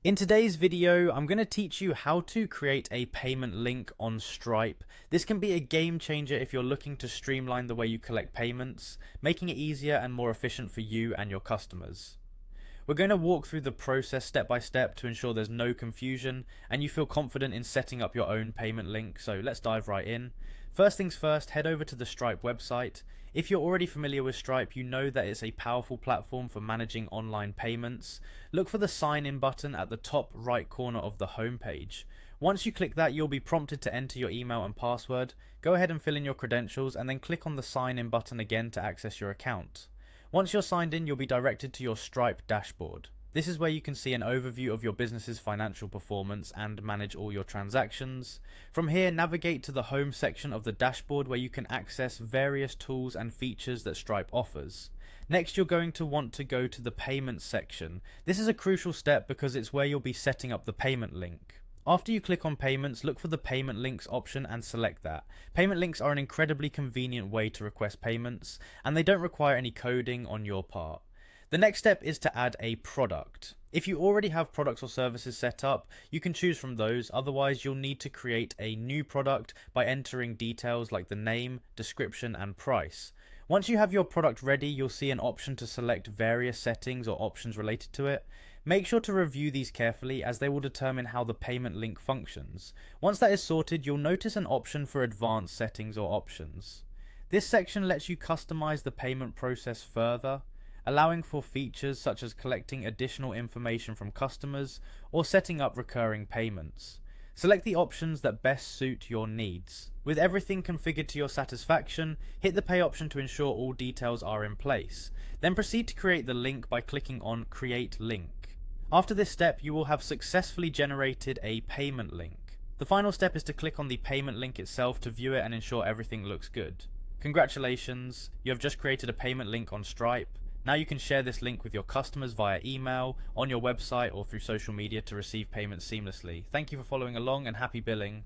In today's video, I'm going to teach you how to create a payment link on Stripe. This can be a game changer if you're looking to streamline the way you collect payments, making it easier and more efficient for you and your customers. We're going to walk through the process step by step to ensure there's no confusion and you feel confident in setting up your own payment link, so let's dive right in. First things first, head over to the Stripe website. If you're already familiar with Stripe, you know that it's a powerful platform for managing online payments. Look for the sign in button at the top right corner of the home page. Once you click that, you'll be prompted to enter your email and password. Go ahead and fill in your credentials and then click on the sign in button again to access your account. Once you're signed in, you'll be directed to your Stripe dashboard. This is where you can see an overview of your business's financial performance and manage all your transactions. From here, navigate to the home section of the dashboard where you can access various tools and features that Stripe offers. Next, you're going to want to go to the payments section. This is a crucial step because it's where you'll be setting up the payment link. After you click on payments, look for the payment links option and select that. Payment links are an incredibly convenient way to request payments, and they don't require any coding on your part. The next step is to add a product. If you already have products or services set up, you can choose from those, otherwise you'll need to create a new product by entering details like the name, description and price. Once you have your product ready, you'll see an option to select various settings or options related to it. Make sure to review these carefully as they will determine how the payment link functions. Once that is sorted, you'll notice an option for advanced settings or options. This section lets you customize the payment process further, allowing for features such as collecting additional information from customers or setting up recurring payments. Select the options that best suit your needs. With everything configured to your satisfaction, hit the pay option to ensure all details are in place. Then proceed to create the link by clicking on Create Link. After this step, you will have successfully generated a payment link. The final step is to click on the payment link itself to view it and ensure everything looks good. Congratulations, you have just created a payment link on Stripe. Now you can share this link with your customers via email, on your website or through social media to receive payments seamlessly. Thank you for following along and happy billing.